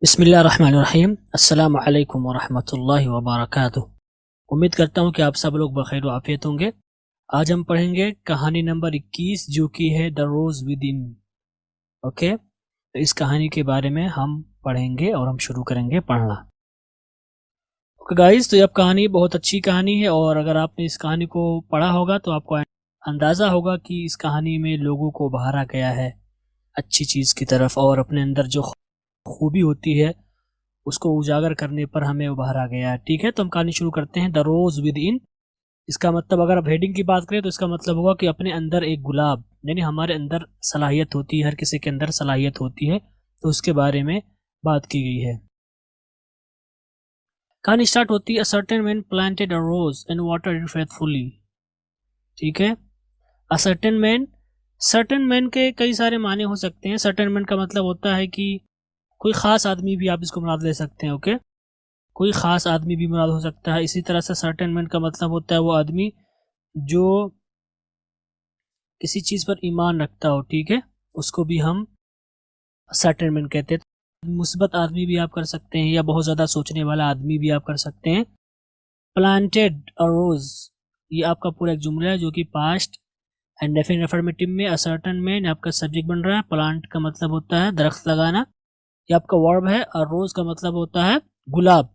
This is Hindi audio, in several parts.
बिस्मिल्लाहिर्रहमानिर्रहीम। अस्सलामु अलैकुम वरहमतुल्लाहि वबरकातुह। उम्मीद करता हूँ कि आप सब लोग बखैर व आफियत होंगे। आज हम पढ़ेंगे कहानी नंबर 21 जो कि है the rose within. Okay, तो इस कहानी के बारे में हम पढ़ेंगे और हम शुरू करेंगे पढ़ना। ओके गाइस, तो ये अब कहानी बहुत अच्छी कहानी है और अगर आपने इस कहानी को पढ़ा होगा तो आपको अंदाज़ा होगा कि इस कहानी में लोगों को उभारा गया है अच्छी चीज़ की तरफ और अपने अंदर जो खूबी होती है उसको उजागर करने पर हमें उभारा गया है। ठीक है, तो हम कहानी शुरू करते हैं। द रोज विद इन, इसका मतलब अगर आप हेडिंग की बात करें तो इसका मतलब होगा कि अपने अंदर एक गुलाब, यानी हमारे अंदर सलाहियत होती है, हर किसी के अंदर सलाहियत होती है, तो उसके बारे में बात की गई है। कहानी स्टार्ट होती है, a certain man planted a rose and watered it faithfully. ठीक है, अ सर्टेन मैन के कई सारे माने हो सकते हैं। सर्टेन मैन का मतलब होता है कि कोई ख़ास आदमी भी आप इसको मुराद ले सकते हैं। ओके, कोई ख़ास आदमी भी मुराद हो सकता है। इसी तरह से सर्टेन मैन का मतलब होता है वो आदमी जो किसी चीज़ पर ईमान रखता हो। ठीक है, उसको भी हम सर्टेन मैन कहते हैं। मुस्बत आदमी भी आप कर सकते हैं या बहुत ज़्यादा सोचने वाला आदमी भी आप कर सकते हैं। प्लांटेड अ रोज़, ये आपका पूरा एक जुमला है जो कि पास्ट एंड डेफिनेट अफर्मेटिव में अ सर्टेन मैन आपका सब्जेक्ट बन रहा है। प्लांट का मतलब होता है दरख्त लगाना, ये आपका वर्ब है। और रोज़ का मतलब होता है गुलाब।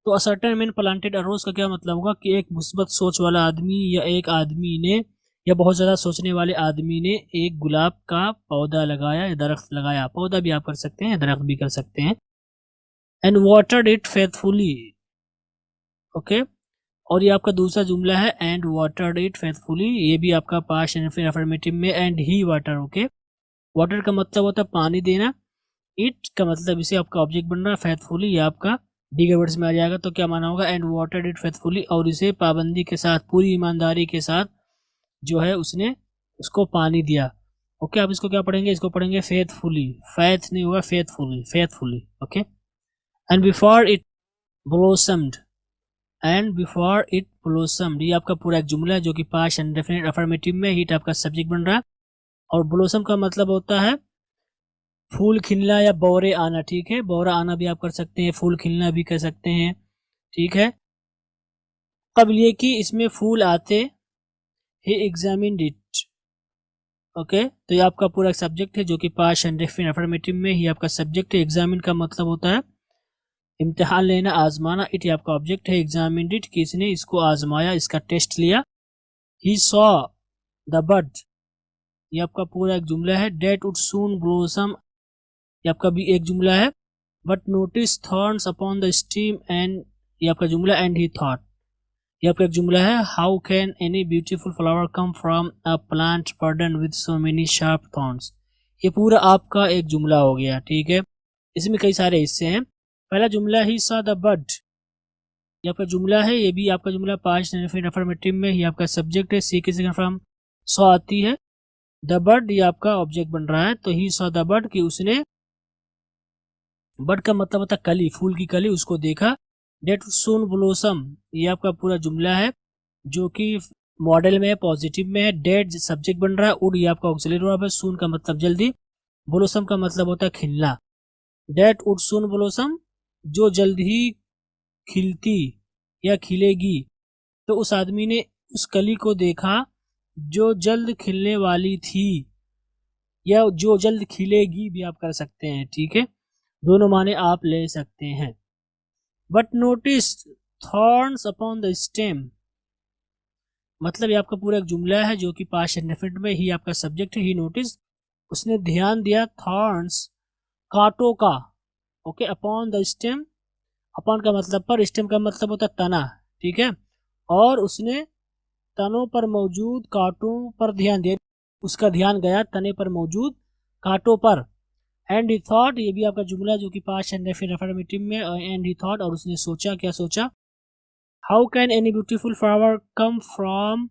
तो अ सर्टेन मैन प्लांटेड अ रोज़ का क्या मतलब होगा कि एक मुस्बत सोच वाला आदमी या एक आदमी ने या बहुत ज़्यादा सोचने वाले आदमी ने एक गुलाब का पौधा लगाया या दरख्त लगाया। पौधा भी आप कर सकते हैं, दरख्त भी कर सकते हैं। And watered it faithfully. Okay, और ये आपका दूसरा जुमला है, एंड वाटर्ड इट फेथफुली, ये भी आपका पास्ट एंड फिर अफर्मेटिव में and he water. Okay, water का मतलब होता है पानी देना, इट का मतलब इसे आपका ऑब्जेक्ट बन रहा है, फेथफुली ये आपका दीगर वर्ड्स में आ जाएगा। तो क्या माना होगा, एंड वाटर्ड इट फेथफुली, और इसे पाबंदी के साथ, पूरी ईमानदारी के साथ जो है उसने उसको पानी दिया। ओके, आप इसको क्या पढ़ेंगे, इसको पढ़ेंगे फेथफुली। फैथ नहीं होगा, faithfully, faithfully. Okay, and before it blossomed, and before it blossomed, ये आपका पूरा एक जुमला है जो कि पास्ट एंड डेफिनेट अफर्मेटिव में हिट आपका सब्जेक्ट बन रहा है। और ब्लोसम का मतलब होता है फूल खिलना या बौरे आना। ठीक है, बौरा आना भी आप कर सकते हैं, फूल खिलना भी कर सकते हैं। ठीक है, कबल ये कि इसमें फूल आते, ही एग्जामिन्ड इट। ओके, तो ये आपका पूरा सब्जेक्ट है जो कि पास्ट एंड डेफिनेट अफर्मेटिव में ही आपका सब्जेक्ट है। एग्जामिन का मतलब होता है इम्तिहान लेना, आजमाना। इट ये आपका ऑब्जेक्ट है। एग्जामिन्ड इट कि इसने इसको आजमाया, इसका टेस्ट लिया। ही सॉ द बड, ये आपका पूरा एक जुमला है। डेट वुड सून ब्लोसम, ये आपका भी एक जुमला है। But notice thorns upon the steam, and ये आपका जुमला, एंड ही थॉट, ये आपका एक जुमला है। How can any beautiful flower come from a plant burden with so many sharp thorns, ये पूरा आपका एक जुमला हो गया। ठीक है, इसमें कई सारे हिस्से हैं। पहला जुमला ही सॉ द बड, ये आपका जुमला है, ये भी आपका जुमला पास्ट अफर्मेटिव में ही आपका सब्जेक्ट है। सी के सेकंड फॉर्म सॉ आती है। द बर्ड ये आपका ऑब्जेक्ट बन रहा है। तो ही सॉ द बर्ड कि उसने, बर्ड का मतलब होता है कली, फूल की कली, उसको देखा। डेट सून ब्लोसम, ये आपका पूरा जुमला है जो कि मॉडल में है, पॉजिटिव में है। डेट सब्जेक्ट बन रहा है। उड ये आपका ऑक्सिलरी वर्ब है। सून का मतलब जल्दी। ब्लोसम का मतलब होता है खिलना। डेट उड सून ब्लोसम, जो जल्द ही खिलती या खिलेगी। तो उस आदमी ने उस कली को देखा जो जल्द खिलने वाली थी, या जो जल्द खिलेगी भी आप कर सकते हैं। ठीक है, दोनों माने आप ले सकते हैं। But notice thorns upon the stem, मतलब ये आपका पूरा एक जुमला है जो कि पास्ट इंडेफिनिट में ही आपका सब्जेक्ट है। ही नोटिस, उसने ध्यान दिया। थॉर्न्स कांटों का। Okay, upon the stem, upon का मतलब पर, स्टेम का मतलब होता है तना। ठीक है, और उसने तनों पर मौजूद कांटों पर ध्यान दिया, उसका ध्यान गया तने पर मौजूद कांटों पर। एंड ही थॉट, ये भी आपका जुमला जो कि पास्ट एंड अफर्मेटिव में, एंड ही थॉट, और उसने सोचा। क्या सोचा, how can any beautiful flower come from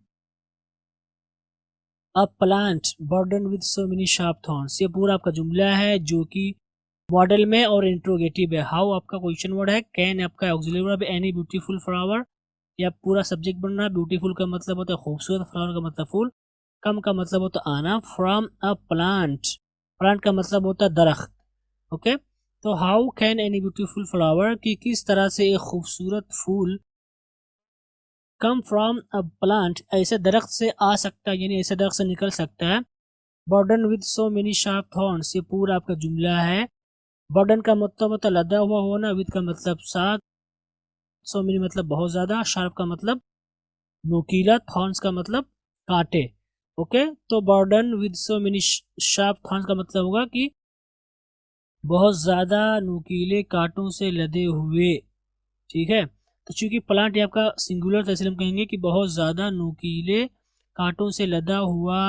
a plant burden with so many sharp thorns, ये पूरा आपका जुमला है जो कि मॉडल में और इंट्रोगेटिव है। हाउ आपका क्वेश्चन वर्ड है, कैन आपका ऑक्सिलरी वर्ब है, एनी ब्यूटीफुल फ्लावर या पूरा सब्जेक्ट बन रहा है। ब्यूटीफुल का मतलब होता है खूबसूरत, फ्लावर का मतलब फूल, कम का मतलब होता है आना, फ्रॉम अ प्लांट, प्लांट का मतलब होता है दरख्त। ओके, तो how can any beautiful flower, कि किस तरह से एक खूबसूरत फूल कम फ्रॉम अ प्लांट, ऐसे दरख्त से आ सकता है, यानी ऐसे दरख्त से निकल सकता है, burden with so many sharp thorns, ये पूरा आपका जुमला है। बर्डन का मतलब होता है लदा हुआ होना, विद का मतलब साथ, सो मेनी मतलब बहुत ज़्यादा, शार्प का मतलब नोकीला, थॉर्न्स का मतलब कांटे। ओके, तो burden with so many sharp thorns का मतलब होगा कि बहुत ज़्यादा नुकीले कांटों से लदे हुए। ठीक है, तो चूंकि प्लांट ये आपका सिंगुलर था इसलिए हम कहेंगे कि बहुत ज़्यादा नुकीले कांटों से लदा हुआ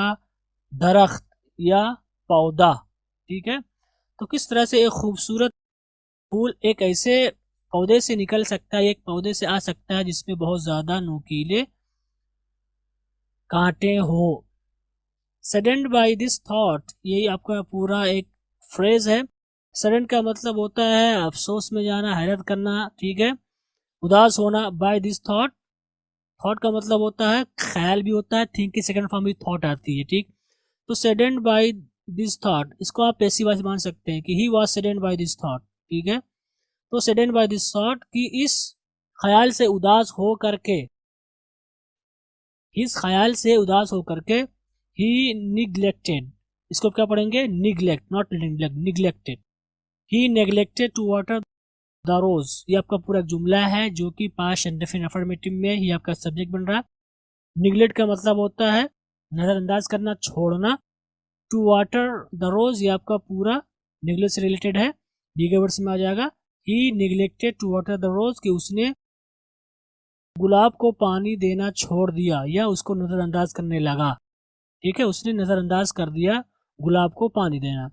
दरख्त या पौधा। ठीक है, तो किस तरह से एक खूबसूरत फूल एक ऐसे पौधे से निकल सकता है, एक पौधे से आ सकता है जिसमें बहुत ज़्यादा नुकीले कांटे हो। सडेंड बाय दिस थॉट, यही आपका पूरा एक फ्रेज है। सडन का मतलब होता है अफसोस में जाना, हैरत करना। ठीक है, उदास होना। बाय दिस थॉट, थॉट का मतलब होता है ख्याल भी होता है, थिंक की सेकंड फॉर्म भी थॉट आती है। ठीक, तो सडेंड बाय दिस थॉट, इसको आप पैसिव वॉइस मान सकते हैं कि he was saddened by this thought. ठीक है, तो सडेंड बाय दिस थॉट कि इस ख्याल से उदास हो करके, इस ख्याल से उदास हो करके, ही निग्लेक्टेड, इसको क्या पढ़ेंगे, neglect, not neglect, neglected, he neglected to water the rose, ये आपका पूरा जुमला है जो कि पास्ट इंडेफिनिट अफर्मेटिव में ही आपका सब्जेक्ट बन रहा है। निग्लेक्ट का मतलब होता है नजरअंदाज करना, छोड़ना। टू वाटर द रोज, ये आपका पूरा निग्लेक्ट से रिलेटेड है, डीगे वर्ड्स में आ जाएगा। ही निग्लेक्टेड टू वाटर द रोज, कि उसने गुलाब को पानी देना छोड़ दिया या उसको नजरअंदाज करने लगा। ठीक है, उसने नजरअंदाज कर दिया गुलाब को पानी देना।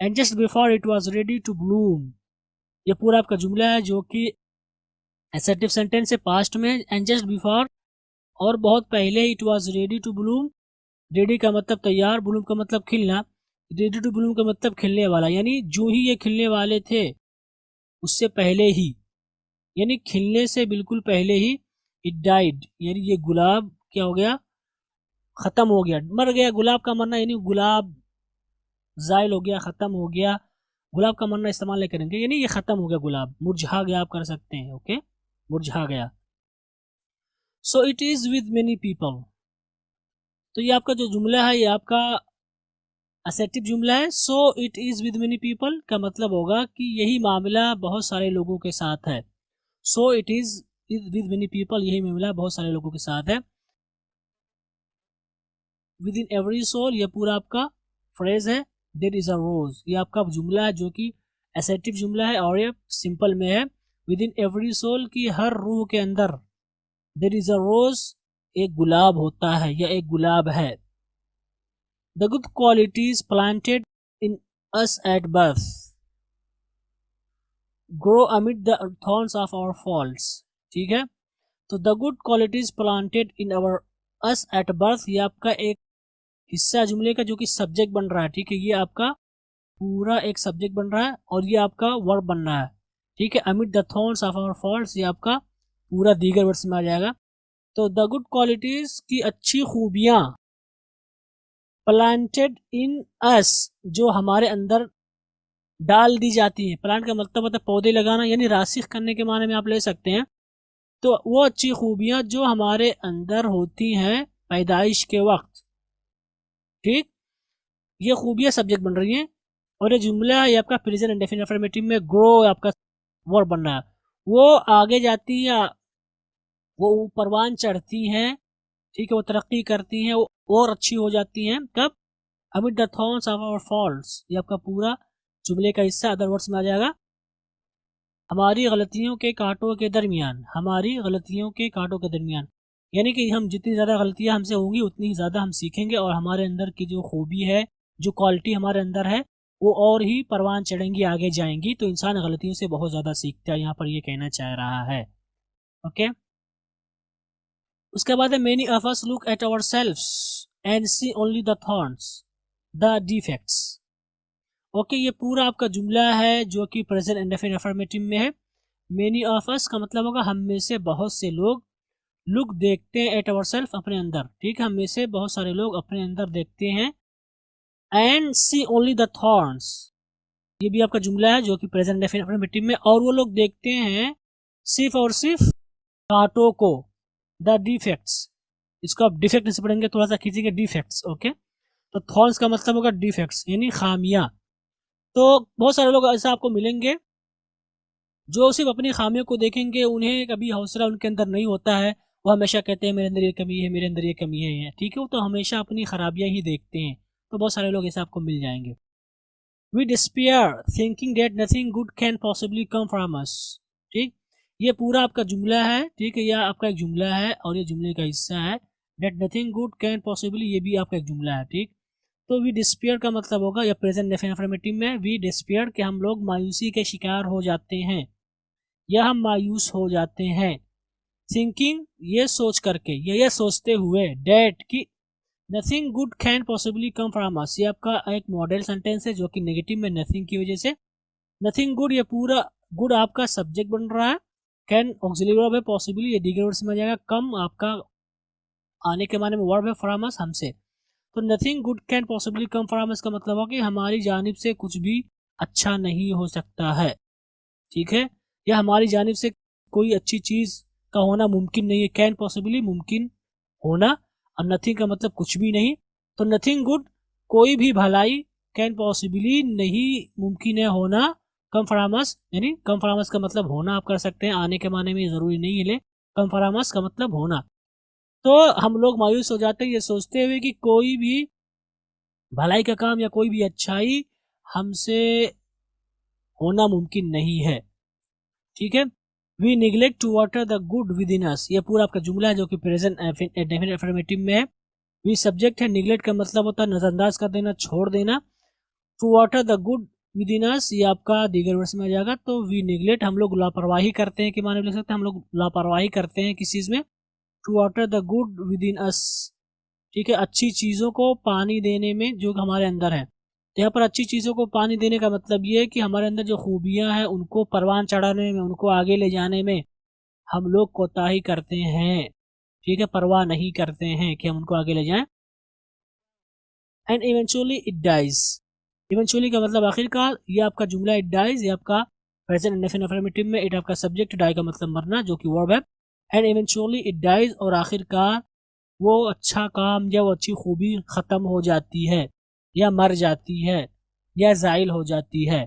And just before it was ready to bloom, ये पूरा आपका जुमला है जो कि एसेटिव सेंटेंस है पास्ट में। एंड जस्ट बिफोर, और बहुत पहले, it was ready to bloom, ready का मतलब तैयार, ब्लूम का मतलब खिलना, रेडी टू ब्लूम का मतलब खिलने वाला, यानी जो ही ये खिलने वाले थे उससे पहले ही, यानी खिलने से बिल्कुल पहले ही, इट डाइड, यानी ये गुलाब क्या हो गया, खत्म हो गया, मर गया। गुलाब का मरना यानी गुलाब जायल हो गया, खत्म हो गया। गुलाब का मरना इस्तेमाल नहीं करेंगे, यानी ये खत्म हो गया, गुलाब मुरझा गया, आप कर सकते हैं। ओके, मुरझा गया। So it is with many people, तो ये आपका जो जुमला है ये आपका असेटिव जुमला है। So it is with many people का मतलब होगा कि यही मामला बहुत सारे लोगों के साथ है। So it is with many people, यही मामला बहुत सारे लोगों के साथ है। विद इन एवरी सोल, ये पूरा आपका फ्रेज है। देयर इज अ रोज, ये आपका जुमला है जो कि एसेटिव जुमला है और ये सिंपल में है। विद इन एवरी सोल, की हर रूह के अंदर, देयर इज अ रोज, एक गुलाब होता है या एक गुलाब है। The good qualities planted in us at birth grow amid the thorns of our faults. ठीक है, तो the good qualities planted in our us at birth, ये आपका एक हिस्सा जुमले का जो कि सब्जेक्ट बन रहा है। ठीक है, ये आपका पूरा एक सब्जेक्ट बन रहा है और ये आपका वर्ब बन रहा है। ठीक है, amid the thorns of our faults, ये आपका पूरा दीगर वर्ड्स में आ जाएगा। तो द गुड क्वालिटीज की अच्छी खूबियां, प्लांटेड इन अस, जो हमारे अंदर डाल दी जाती है। प्लांट का मतलब होता है पौधे लगाना, यानी रासिख करने के माने में आप ले सकते हैं। तो वो अच्छी खूबियां जो हमारे अंदर होती हैं पैदाइश के वक्त। ठीक, ये खूबियां सब्जेक्ट बन रही हैं और ये जुमला ये आपका प्रेजेंट इंडेफिनिट अफर्मेटिव में ग्रो आपका वर्ब बन रहा है। वो आगे जाती है, वो परवान चढ़ती हैं। ठीक है, वो तरक्की करती हैं, वो और अच्छी हो जाती हैं। कब, amid the thorns of our faults, ये आपका पूरा जुमले का हिस्सा अदर वर्ड्स में आ जाएगा। हमारी गलतियों के कांटों के दरमियान, हमारी गलतियों के कांटों के दरमियान, यानी कि हम जितनी ज़्यादा गलतियां हमसे होंगी उतनी ही ज़्यादा हम सीखेंगे और हमारे अंदर की जो खूबी है, जो क्वालिटी हमारे अंदर है, वो और ही परवान चढ़ेंगी, आगे जाएंगी। तो इंसान गलतियों से बहुत ज़्यादा सीखता है, यहाँ पर ये कहना चाह रहा है। ओके, उसके बाद है many of us look at ourselves and see only the thorns, the defects. Okay, ये पूरा आपका जुमला है जो कि प्रेजेंट इंडेफिनिट अफर्मेटिव में है। मेनी ऑफ अस का मतलब होगा हम में से बहुत से लोग, लुक देखते हैं, एट अवर सेल्फ अपने अंदर। ठीक है, हम में से बहुत सारे लोग अपने अंदर देखते हैं। And see only the thorns, ये भी आपका जुमला है जो कि प्रेजेंट इंडेफिनिट अफर्मेटिव में, और वो लोग देखते हैं सिर्फ और सिर्फ कांटों को, द डिफेक्ट्स। इसको आप डिफेक्ट से पढ़ेंगे, थोड़ा सा खींचेंगे, डिफेक्ट्स। ओके, तो थॉर्न्स का मतलब होगा डिफेक्ट्स यानी खामियां। तो बहुत सारे लोग ऐसा आपको मिलेंगे जो सिर्फ अपनी खामियों को देखेंगे, उन्हें कभी हौसला उनके अंदर नहीं होता है, वो हमेशा कहते हैं मेरे अंदर ये कमी है, मेरे अंदर ये कमी है, ठीक है, वो तो हमेशा अपनी खराबियां ही देखते हैं। तो बहुत सारे लोग ऐसे आपको मिल जाएंगे। We despair thinking that nothing good can possibly come from us. ठीक, ये पूरा आपका जुमला है, ठीक है, यह आपका एक जुमला है और ये जुमले का हिस्सा है। That nothing good can possibly, ये भी आपका एक जुमला है। ठीक, तो वी डिस्पेयर का मतलब होगा, या प्रेजेंट इंडेफिनिट अफर्मेटिव में वी डिस्पेयर कि हम लोग मायूसी के शिकार हो जाते हैं या हम मायूस हो जाते हैं। थिंकिंग, ये सोच करके, ये सोचते हुए, डेट कि nothing good can possibly come from अस, ये आपका एक मॉडल सेंटेंस है जो कि नेगेटिव में नथिंग की वजह से। नथिंग गुड, ये पूरा गुड आपका सब्जेक्ट बन रहा है, कैन ऑक्सिलरी वर्ब है, पॉसिबली ये दीगर वर्ड्स में आ जाएगा, कम आपका आने के माने में वर्ब है, फ्रॉम अस हमसे। तो nothing good can possibly come from अस का मतलब हो कि हमारी जानिब से कुछ भी अच्छा नहीं हो सकता है, ठीक है, या हमारी जानिब से कोई अच्छी चीज का होना मुमकिन नहीं है। कैन पॉसिबली मुमकिन होना, और नथिंग का मतलब कुछ भी नहीं। तो नथिंग गुड, कोई भी भलाई, कैन पॉसिबली नहीं मुमकिन है होना, कम फ्रॉम अस, यानी कम फ्रॉम अस का मतलब होना आप कर सकते हैं, आने के माने में जरूरी नहीं है, कम फ्रॉम अस का मतलब होना। तो हम लोग मायूस हो जाते हैं ये सोचते हुए कि कोई भी भलाई का काम या कोई भी अच्छाई हमसे होना मुमकिन नहीं है, ठीक है। We neglect to water the good within us, ये पूरा आपका जुमला है जो कि प्रेजेंट डेफिनेट अफर्मेटिव में है। वी सब्जेक्ट है, निग्लेक्ट का मतलब होता है नजरअंदाज कर देना, छोड़ देना। To water the good within us, ये आपका दीगर वर्ष में आ जाएगा। तो वी निग्लेक्ट, हम लोग लापरवाही करते हैं कि माने लिख सकते हैं, हम लोग लापरवाही करते हैं किस चीज में। To water the good within us, ठीक है, अच्छी चीजों को पानी देने में जो हमारे अंदर है। तो यहाँ पर अच्छी चीज़ों को पानी देने का मतलब ये है कि हमारे अंदर जो खूबियाँ हैं उनको परवान चढ़ाने में, उनको आगे ले जाने में हम लोग कोताही करते हैं, ठीक है, परवाह नहीं करते हैं कि हम उनको आगे ले जाएं। And eventually it dies, eventually का मतलब आखिरकार, ये आपका जुमला इट डाइज, ये आपका प्रेजेंट इंडेफिनिट अफर्मेटिव में इट आपका सब्जेक्ट, डाई का मतलब मरना जो कि वर्ब है। एंड इवेंचुअली इट डाइज, और आखिरकार वो अच्छा काम या वो अच्छी खूबी ख़त्म हो जाती है या मर जाती है या ज़ाइल हो जाती है।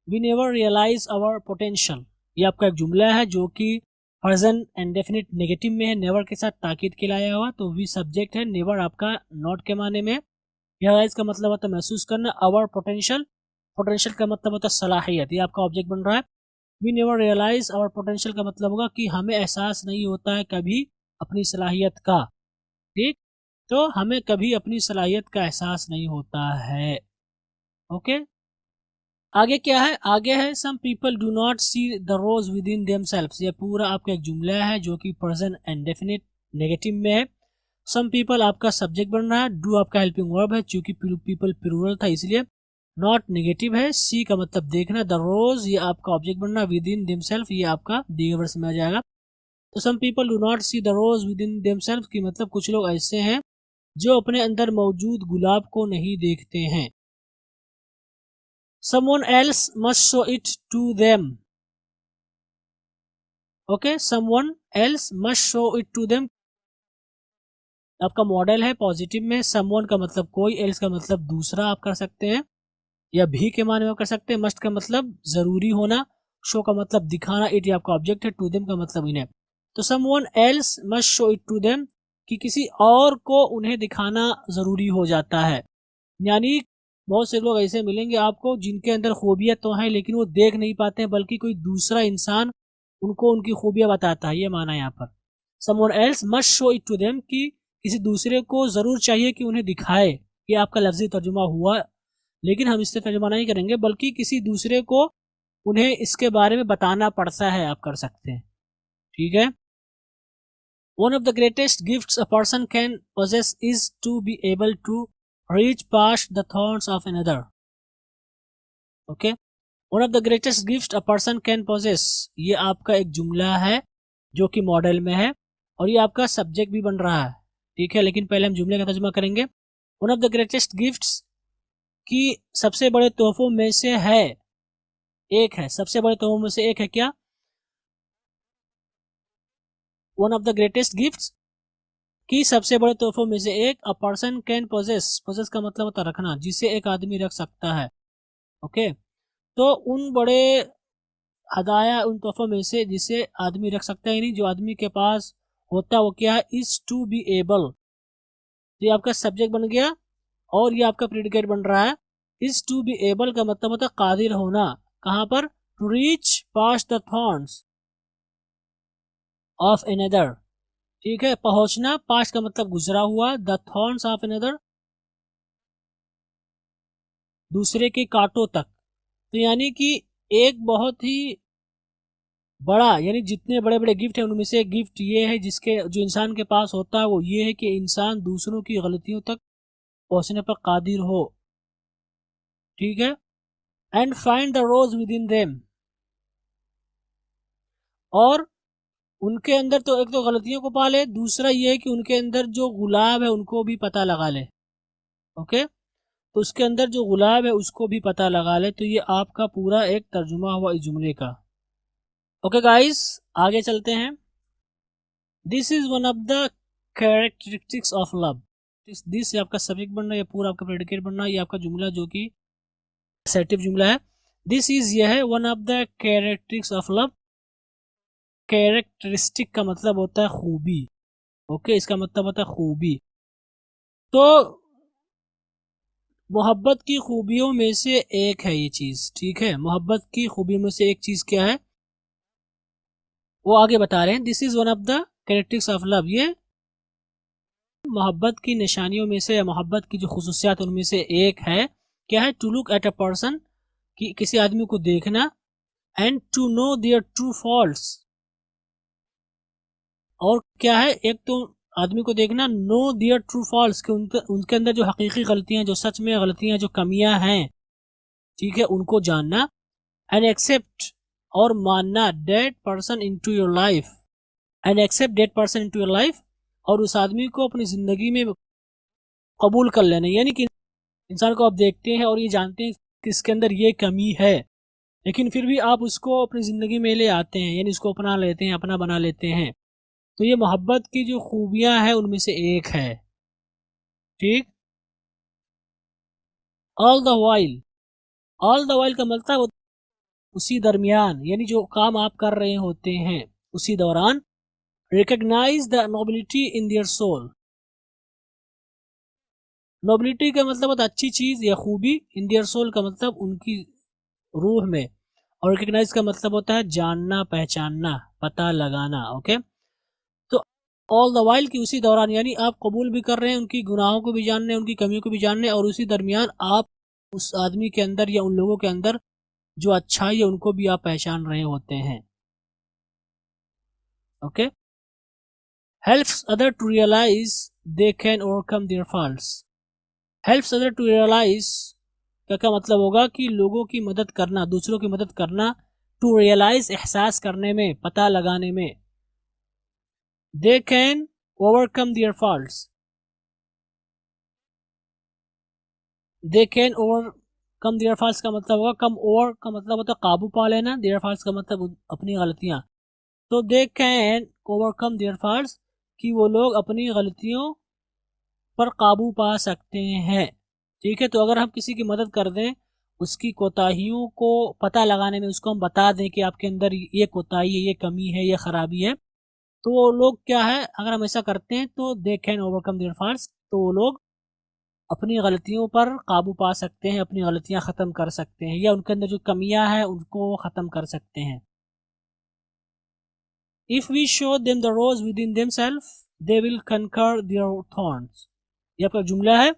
We never realize our potential, ये आपका एक जुमला है जो कि प्रेजेंट इंडेफिनिट नेगेटिव में है, नेवर के साथ ताकीद के लाया हुआ। तो वी सब्जेक्ट है, नेवर आपका नॉट के माने में। रियलाइज का मतलब होता है महसूस करना, आवर पोटेंशियल, पोटेंशियल का मतलब होता है सलाहियत, ये आपका ऑब्जेक्ट बन रहा है। We never realize our potential का मतलब होगा कि हमें एहसास नहीं होता है कभी अपनी सलाहियत का, ठीक, तो हमें कभी अपनी सलाहियत का एहसास नहीं होता है। ओके, आगे क्या है, आगे है some people do not see the rose within themselves, ये पूरा आपका एक जुमला है जो कि प्रेजेंट इंडेफिनिट नेगेटिव में है। सम पीपल आपका सब्जेक्ट बन रहा है, डू आपका हेल्पिंग वर्ब है, चूंकि पीपल प्लूरल था इसलिए। नॉट नेगेटिव है, सी का मतलब देखना, द रोज ये आपका ऑब्जेक्ट बन रहा है, विद इन देमसेल्फ ये आपका दिए वर्ष में आ जाएगा। तो some people do not see the rose within themself की मतलब कुछ लोग ऐसे हैं जो अपने अंदर मौजूद गुलाब को नहीं देखते हैं। someone else must show it to them, okay, someone else must show it to them आपका मॉडल है पॉजिटिव में। someone का मतलब कोई, else का मतलब दूसरा आप कर सकते हैं, या भी के माने में आप कर सकते हैं। must का मतलब जरूरी होना, show का मतलब दिखाना, it आपका ऑब्जेक्ट है, to them का मतलब इन्हें। तो someone else must show it to them कि किसी और को उन्हें दिखाना जरूरी हो जाता है। यानी बहुत से लोग ऐसे मिलेंगे आपको जिनके अंदर खूबियाँ तो हैं लेकिन वो देख नहीं पाते हैं, बल्कि कोई दूसरा इंसान उनको उनकी खूबियाँ बताता है, ये माना यहाँ पर। someone else must show it to them कि किसी दूसरे को ज़रूर चाहिए कि उन्हें दिखाए, ये आपका लफ्ज़ी तर्जुमा हुआ, लेकिन हम इससे तर्जुमा नहीं करेंगे, बल्कि किसी दूसरे को उन्हें इसके बारे में बताना पड़ता है, आप कर सकते हैं, ठीक है। One of the greatest gifts a person can possess is to be able to reach past the thorns of another. Okay, one of the greatest gifts a person can possess, ये आपका एक जुमला है जो कि मॉडल में है और ये आपका सब्जेक्ट भी बन रहा है, ठीक है, लेकिन पहले हम जुमले का तर्जुमा करेंगे। One of the greatest gifts कि सबसे बड़े तोहफों में से है, एक है, सबसे बड़े तोहफों में से एक है क्या? One of the greatest gifts, कि सबसे बड़े तोहफों में से एक, a person can possess, possess का मतलब होता है रखना, जिसे एक आदमी रख सकता है। ओके, तो उन बड़े हदाया, उन तोहफों में से जिसे आदमी रख सकता है, नहीं जो आदमी के पास होता है, वो क्या है? Is to be able. तो ये आपका सब्जेक्ट बन गया और ये आपका प्रेडिकेट बन रहा है। इज टू बी एबल का मतलब होता है कादिर होना, कहां पर? To reach past the thorns of another, ठीक है, पहुंचना, पास का मतलब गुजरा हुआ, द थॉर्न्स ऑफ एनदर, दूसरे के कांटों तक। तो यानी कि एक बहुत ही बड़ा, यानी जितने बड़े बड़े गिफ्ट है उनमें से एक गिफ्ट ये है जिसके जो इंसान के पास होता है, वो ये है कि इंसान दूसरों की गलतियों तक पहुंचने पर कादिर हो, ठीक है। And find the rose within them, और उनके अंदर, तो एक तो गलतियों को पाले, दूसरा ये है कि उनके अंदर जो गुलाब है उनको भी पता लगा ले। ओके, तो उसके अंदर जो गुलाब है उसको भी पता लगा ले। तो ये आपका पूरा एक तर्जुमा हुआ इस जुमले का। ओके गाइस, आगे चलते हैं। This is one of the characteristics of love, this आपका सब्जेक्ट बनना, ये पूरा आपका प्रेडिकेट बनना, ये आपका जुमला जो कि असर्टिव जुमला है। दिस इज, यह है, one of the characteristics of love. Characteristic का मतलब होता है खूबी। ओके, इसका मतलब होता है खूबी। तो मोहब्बत की खूबियों में से एक है ये चीज, ठीक है। मोहब्बत की खूबियों में से एक चीज क्या है वो आगे बता रहे हैं। This is one of the characteristics of love, ये मोहब्बत की निशानियों में से, या मोहब्बत की जो खुसूसियात उनमें से एक है। क्या है? To look at a person, कि किसी आदमी को देखना, and to know their true faults, और क्या है? एक तो आदमी को देखना, नो देयर ट्रू फॉल्ट्स, कि उनके अंदर जो हकीकी गलतियां, जो सच में गलतियां, जो कमियां हैं, ठीक है, उनको जानना। एंड एक्सेप्ट, और मानना, that person into your life, and accept that person into your life, और उस आदमी को अपनी जिंदगी में कबूल कर लेना। यानी कि इंसान को आप देखते हैं और ये जानते हैं कि इसके अंदर ये कमी है, लेकिन फिर भी आप उसको अपनी ज़िंदगी में ले आते हैं, यानी उसको अपना लेते हैं, अपना बना लेते हैं। तो ये मोहब्बत की जो खूबियां हैं उनमें से एक है, ठीक। All the while, all the while का मतलब उसी दरमियान, यानी जो काम आप कर रहे होते हैं उसी दौरान। Recognise the nobility in their soul, nobility का मतलब होता है अच्छी चीज या खूबी, इन देयर सोल का मतलब उनकी रूह में, और रिकग्नाइज का मतलब होता है जानना, पहचानना, पता लगाना। ओके, तो ऑल द वाइल की उसी दौरान, यानी आप कबूल भी कर रहे हैं, उनकी गुनाहों को भी जानने, उनकी कमियों को भी जानने, और उसी दरमियान आप उस आदमी के अंदर या उन लोगों के अंदर जो अच्छाई है उनको भी आप पहचान रहे होते हैं। Okay, helps other to realise they can overcome their faults, helps other to realise का क्या मतलब होगा? कि लोगों की मदद करना, दूसरों की मदद करना, टू रियलाइज एहसास करने में, पता लगाने में, दे can overcome their faults, they can overcome their faults का मतलब होगा, कम ओवर का मतलब होता है काबू पा लेना, देयर फॉल्ट्स का मतलब अपनी गलतियां। तो दे कैन ओवरकम देयर फॉल्ट्स, कि वो लोग अपनी गलतियों पर काबू पा सकते हैं, ठीक है। तो अगर हम किसी की मदद कर दें, उसकी कोताहियों को पता लगाने में, उसको हम बता दें कि आपके अंदर ये कोताही है, ये कमी है, ये खराबी है, तो वो लोग क्या है, अगर हम ऐसा करते हैं तो दे कैन ओवरकम देयर फॉल्ट्स, तो वो लोग अपनी गलतियों पर काबू पा सकते हैं, अपनी गलतियां ख़त्म कर सकते हैं, या उनके अंदर जो कमियां हैं उनको ख़त्म कर सकते हैं। If we show them the rose within themselves they will conquer their thorns, ये आपका जुमला है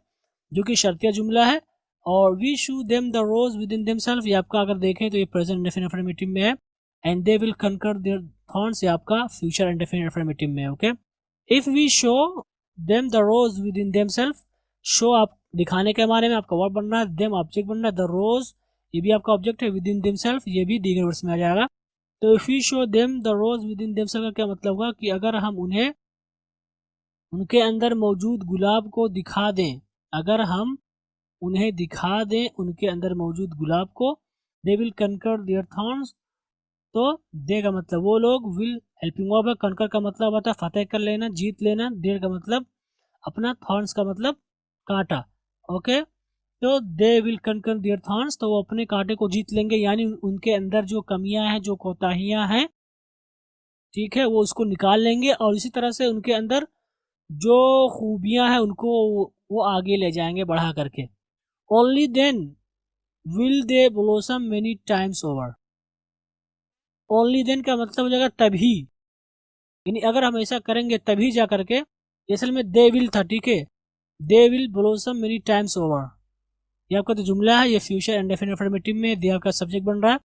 जो कि शर्तिया जुमला है। और we show them the rose within themselves, ये आपका अगर देखें तो ये प्रेजेंट इंडेफिनिट अफर्मेटिव में है। And they will conquer their thorns, ये आपका फ्यूचर इंडेफिनिट अफर्मेटिव में है। Okay, if we show them the rose within themselves, show आप दिखाने के माने में आपका वर्ब बन रहा है, देम ऑब्जेक्ट बन रहा है, द रोज ये भी आपका ऑब्जेक्ट है, विद इन देमसेल्फ ये भी दीगर वर्ड्स में आ जाएगा। तो if we show them the rose within themselves का क्या मतलब होगा? कि अगर हम उन्हें उनके अंदर मौजूद गुलाब को दिखा दें, अगर हम उन्हें दिखा दें उनके अंदर मौजूद गुलाब को। They will conquer their thorns, तो दे का मतलब वो लोग, विल हेल्पिंग वर्ब है, कनकर का मतलब होता है फतेह कर लेना, जीत लेना, देर का मतलब अपना, थॉर्न्स का मतलब कांटा। ओके, तो they will conquer their thorns, तो वो अपने कांटे को जीत लेंगे, यानी उनके अंदर जो कमियां हैं, जो कोताहियां हैं, ठीक है, वो उसको निकाल लेंगे, और इसी तरह से उनके अंदर जो खूबियां हैं उनको वो आगे ले जाएंगे बढ़ा करके। Only then will they blossom many times over. Only then का मतलब हो जाएगा तभी, यानी अगर हम ऐसा करेंगे तभी जा करके, असल में दे विल था, ठीक है, they will blossom many times over, ये आपका तो जुमला है, ये फ्यूचर इंडेफिनिट अफर्मेटिव में दे आपका सब्जेक्ट बन रहा है,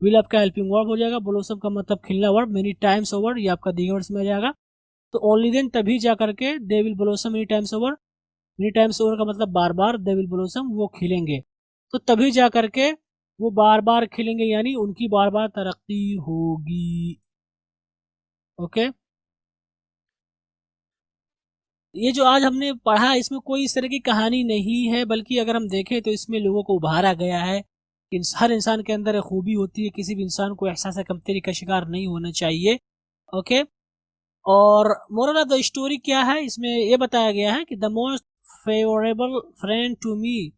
विल आपका हेल्पिंग वर्ब हो जाएगा, ब्लॉसम का मतलब खिलना वर्ब, मेनी टाइम्स ओवर ये आपका दी वर्ड्स में आ जाएगा। तो ओनली देन तभी जा करके they will blossom many times over, many times over का मतलब बार बार, दे विल ब्लॉसम वो खिलेंगे, तो तभी जा करके वो बार बार खिलेंगे, यानी उनकी बार बार तरक्की होगी। ओके, ये जो आज हमने पढ़ा इसमें कोई इस तरह की कहानी नहीं है, बल्कि अगर हम देखें तो इसमें लोगों को उभारा गया है कि हर इंसान के अंदर एक खूबी होती है, किसी भी इंसान को एहसास कमतरी का शिकार नहीं होना चाहिए। ओके, और मोरल ऑफ द स्टोरी क्या है, इसमें ये बताया गया है कि the most favourable friend to me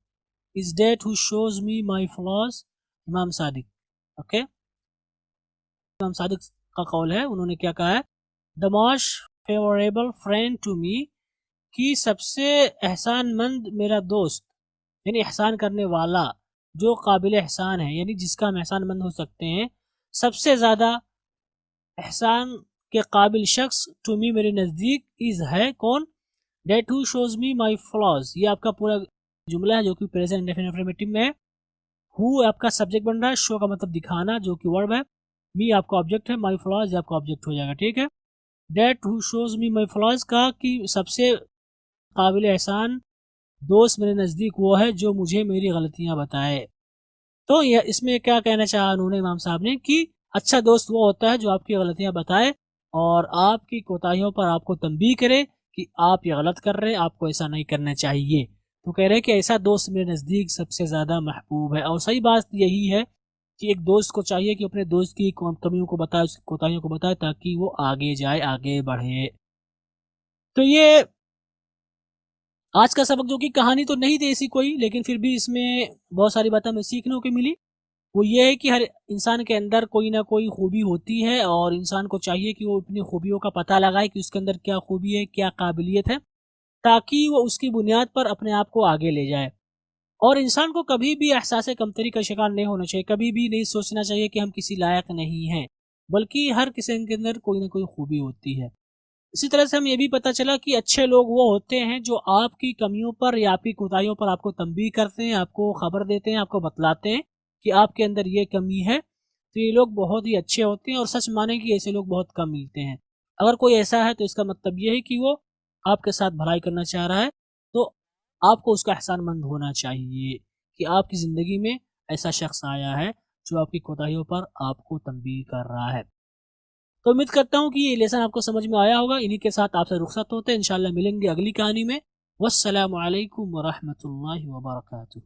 is that who shows me my flaws, Imam Sadiq. Okay, इमाम सादिक का कौल है, उन्होंने क्या कहा है, the most favourable friend to me, कि सबसे एहसानमंद मेरा दोस्त, यानी एहसान करने वाला, जो काबिल एहसान है, यानी जिसका हम एहसानमंद हो सकते हैं, सबसे ज़्यादा एहसान के काबिल शख्स टू मी मेरे नज़दीक इज़ है कौन, that who shows me my flaws, ये आपका पूरा जुमला है जो कि प्रेजेंट इंडेफिनिट अफर्मेटिव में है। हु आपका सब्जेक्ट बन रहा है, शो का मतलब दिखाना जो कि वर्ब है, मी आपका ऑब्जेक्ट है, माई फ्लॉज आपका ऑब्जेक्ट हो जाएगा, ठीक है। That who shows me my flaws का कि सबसे काबिल एहसान दोस्त मेरे नज़दीक वो है जो मुझे मेरी गलतियां बताए। तो यह इसमें क्या कहना चाहा उन्होंने, इमाम साहब ने, कि अच्छा दोस्त वो होता है जो आपकी गलतियां बताए और आपकी कोताहियों पर आपको तंबीह करे कि आप ये गलत कर रहे हैं, आपको ऐसा नहीं करना चाहिए। तो कह रहे हैं कि ऐसा दोस्त मेरे नज़दीक सबसे ज़्यादा महबूब है। और सही बात यही है कि एक दोस्त को चाहिए कि अपने दोस्त की कमियों को बताए, उसकी कोताहियों को बताए, ताकि वो आगे जाए, आगे बढ़े। तो ये आज का सबक, जो कि कहानी तो नहीं थी ऐसी कोई, लेकिन फिर भी इसमें बहुत सारी बातें हमें सीखने को मिली। वो ये है कि हर इंसान के अंदर कोई ना कोई खूबी होती है, और इंसान को चाहिए कि वो अपनी खूबियों का पता लगाए कि उसके अंदर क्या खूबी है, क्या काबिलियत है, ताकि वो उसकी बुनियाद पर अपने आप को आगे ले जाए। और इंसान को कभी भी एहसास कमतरी का शिकार नहीं होना चाहिए, कभी भी नहीं सोचना चाहिए कि हम किसी लायक नहीं हैं, बल्कि हर किसी के अंदर कोई ना कोई खूबी होती है। इसी तरह से हमें ये भी पता चला कि अच्छे लोग वो होते हैं जो आपकी कमियों पर या आपकी कोताहियों पर आपको तंबीह करते हैं, आपको खबर देते हैं, आपको बतलाते हैं कि आपके अंदर ये कमी है। तो ये लोग बहुत ही अच्छे होते हैं, और सच माने कि ऐसे लोग बहुत कम मिलते हैं। अगर कोई ऐसा है तो इसका मतलब ये है कि वो आपके साथ भलाई करना चाह रहा है, तो आपको उसका एहसानमंद होना चाहिए कि आपकी ज़िंदगी में ऐसा शख्स आया है जो आपकी कोताहियों पर आपको तंबीह कर रहा है। तो उम्मीद करता हूँ कि ये लेसन आपको समझ में आया होगा। इन्हीं के साथ आपसे रुखसत होते हैं, इंशाल्लाह मिलेंगे अगली कहानी में। वस्सलामु अलैकुम वरहमतुल्लाहि वबरकातुहू।